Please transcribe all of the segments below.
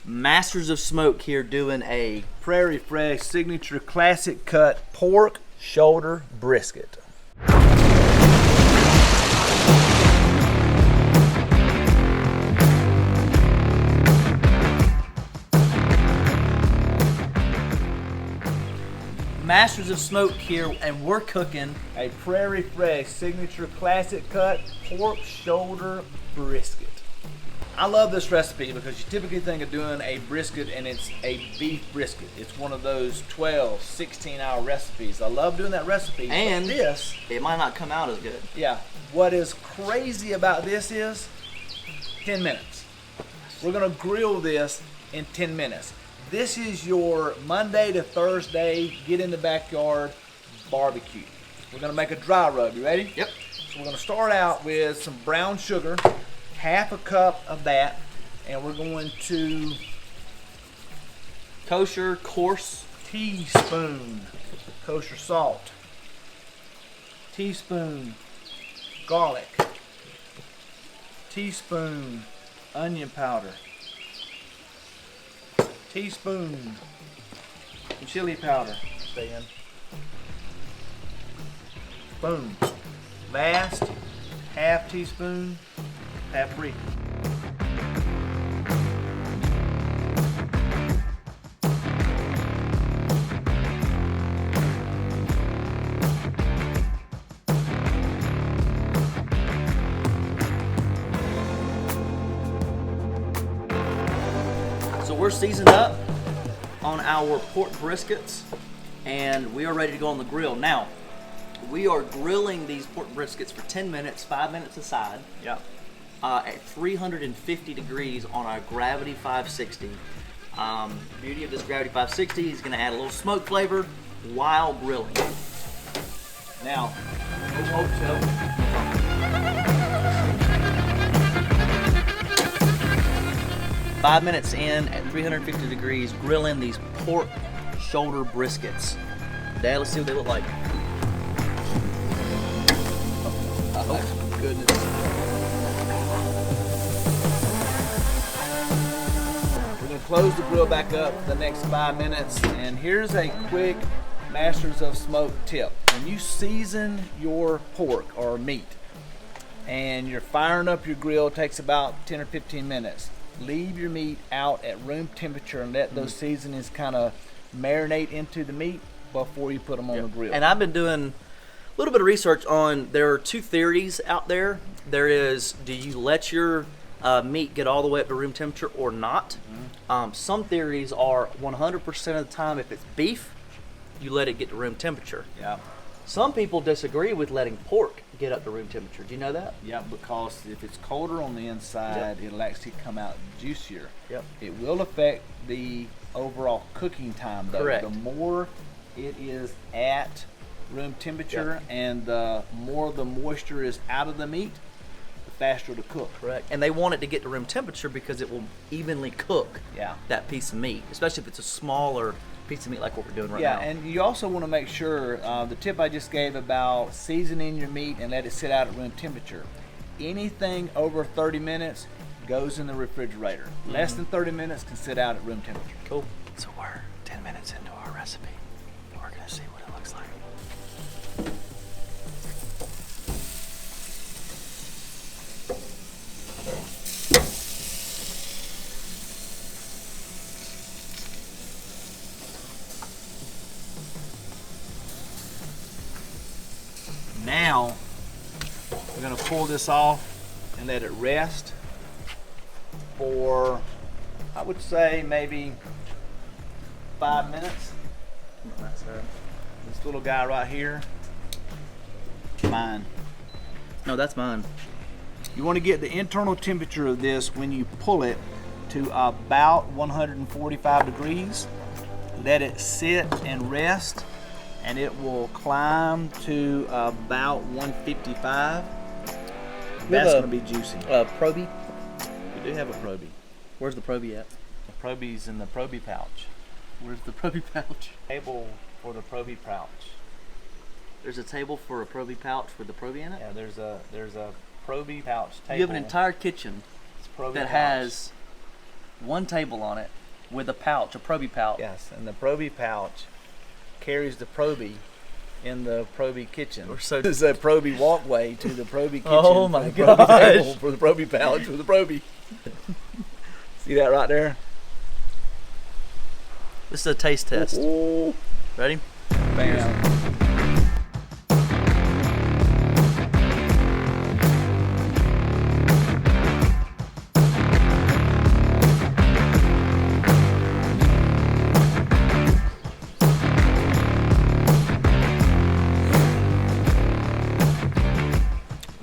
Masters of Smoke here doing a Prairie Fresh signature classic cut pork shoulder brisket. Masters of Smoke here, and we're cooking A Prairie Fresh signature classic cut pork shoulder brisket. I love this recipe because you typically think of doing a brisket and it's a beef brisket. It's one of those 12, 16-hour recipes. I love doing that recipe. And but this, it might not come out as good. yeah, what is crazy about this is 10 minutes. We're gonna grill this in 10 minutes. This is your Monday to Thursday, get in the backyard barbecue. We're gonna make a dry rub. You ready? Yep. So we're gonna start out with some brown sugar, half a cup of that, and we're going to Kosher, coarse. teaspoon kosher salt, teaspoon garlic, teaspoon onion powder, teaspoon chili powder. Stay in. Boom. Last, half teaspoon paprika. So we're seasoned up on our pork briskets, and we are ready to go on the grill. Now, we are grilling these pork briskets for 10 minutes, 5 minutes aside. Yeah. At 350 degrees on our Gravity 560. Beauty of this Gravity 560 is going to add a little smoke flavor while grilling. Now, 5 minutes in at 350 degrees, grilling these pork shoulder briskets. Dad, let's see what they look like. oh goodness. We're going to close the grill back up for the next 5 minutes, and here's a quick Masters of Smoke tip. When you season your pork or meat and you're firing up your grill, it takes about 10 or 15 minutes. Leave your meat out at room temperature and let those seasonings kind of marinate into the meat before you put them on the grill. And I've been doing a little bit of research on, there are two theories out there. There is, do you let your meat get all the way up to room temperature or not? Some theories are 100% of the time, if it's beef, you let it get to room temperature. Yeah. Some people disagree with letting pork get up to room temperature. Do you know that? Yeah, because if it's colder on the inside, it'll actually come out juicier. Yep. It will affect the overall cooking time, though. Correct. The more it is at room temperature and the more the moisture is out of the meat, the faster it'll cook. Correct. And they want it to get to room temperature because it will evenly cook that piece of meat, especially if it's a smaller piece of meat like what we're doing right now. Yeah, and you also want to make sure, the tip I just gave about seasoning your meat and let it sit out at room temperature. Anything over 30 minutes goes in the refrigerator. Less than 30 minutes can sit out at room temperature. Cool. So we're 10 minutes into our recipe. We're going to see what it looks like. Now, we're going to pull this off and let it rest for, I would say, maybe 5 minutes. This little guy right here, mine. No, that's mine. You want to get the internal temperature of this when you pull it to about 145 degrees. Let it sit and rest, and it will climb to about 155. That's going to be juicy. Proby? We do have a Proby. Where's the Proby at? The Proby's in the Proby pouch. Where's the Proby pouch? Table for the Proby pouch. There's a table for a Proby pouch with the Proby in it? Yeah, there's a Proby pouch table. You have an entire kitchen It's Proby that pouch. has 1 table on it with a pouch, a Proby pouch. Yes, and the Proby pouch carries the Proby in the Proby kitchen. It's a Proby walkway to the Proby kitchen. Oh my for the Proby gosh. table, for the Proby pouch, for the Proby. See that right there? This is a taste test. Ooh. Ready? Bam.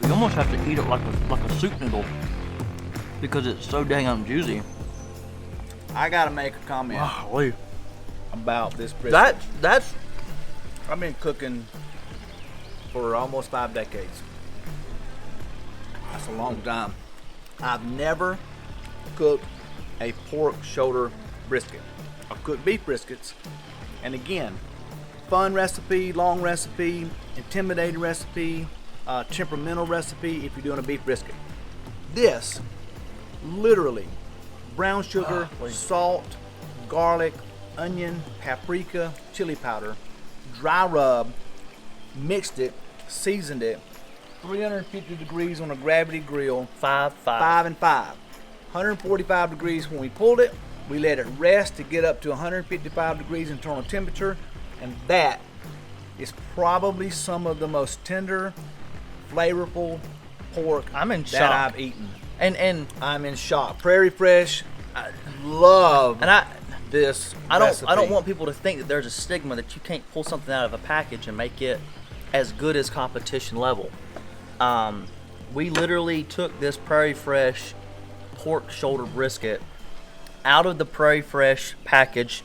You almost have to eat it like a soup noodle because it's so dang juicy. I gotta make a comment Wow. about this brisket. That's I've been cooking for almost 5 decades. That's a long time. I've never cooked a pork shoulder brisket. I've cooked beef briskets, and again, fun recipe, long recipe, intimidating recipe, temperamental recipe if you're doing a beef brisket. This, literally, brown sugar, salt, garlic, onion, paprika, chili powder, dry rub, mixed it, seasoned it, 350 degrees on a gravity grill, 5 5 and 5. 145 degrees when we pulled it. We let it rest to get up to 155 degrees internal temperature, and that is probably some of the most tender, flavorful pork I'm in that shock. I've eaten. And I'm in shock. Prairie Fresh, I love and this I don't recipe. want people to think that there's a stigma that you can't pull something out of a package and make it as good as competition level. We literally took this Prairie Fresh pork shoulder brisket out of the Prairie Fresh package.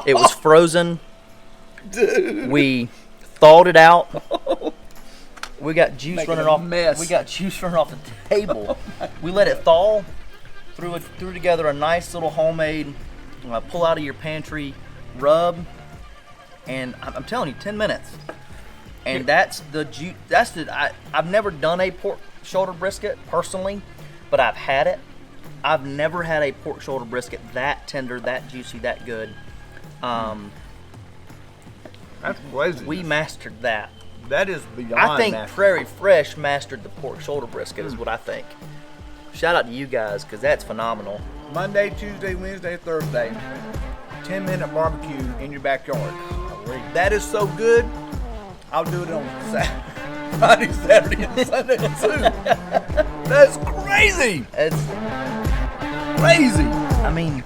It was frozen. Dude. We thawed it out. We got juice Making running a off. mess. We got juice running off the table. We let it thaw. Threw together a nice little homemade pull out of your pantry rub, and I'm telling you, 10 minutes. And that's the juice. I've never done a pork shoulder brisket personally, but I've had it. I've never had a pork shoulder brisket that tender, that juicy, that good. That's crazy. We mastered that. That is beyond I think mastery. Prairie Fresh mastered the pork shoulder brisket is what I think. Shout out to you guys because that's phenomenal. Monday, Tuesday, Wednesday, Thursday, 10-minute barbecue in your backyard. That is so good. I'll do it on Friday, Saturday, and Sunday too. That's crazy. It's Crazy. I mean,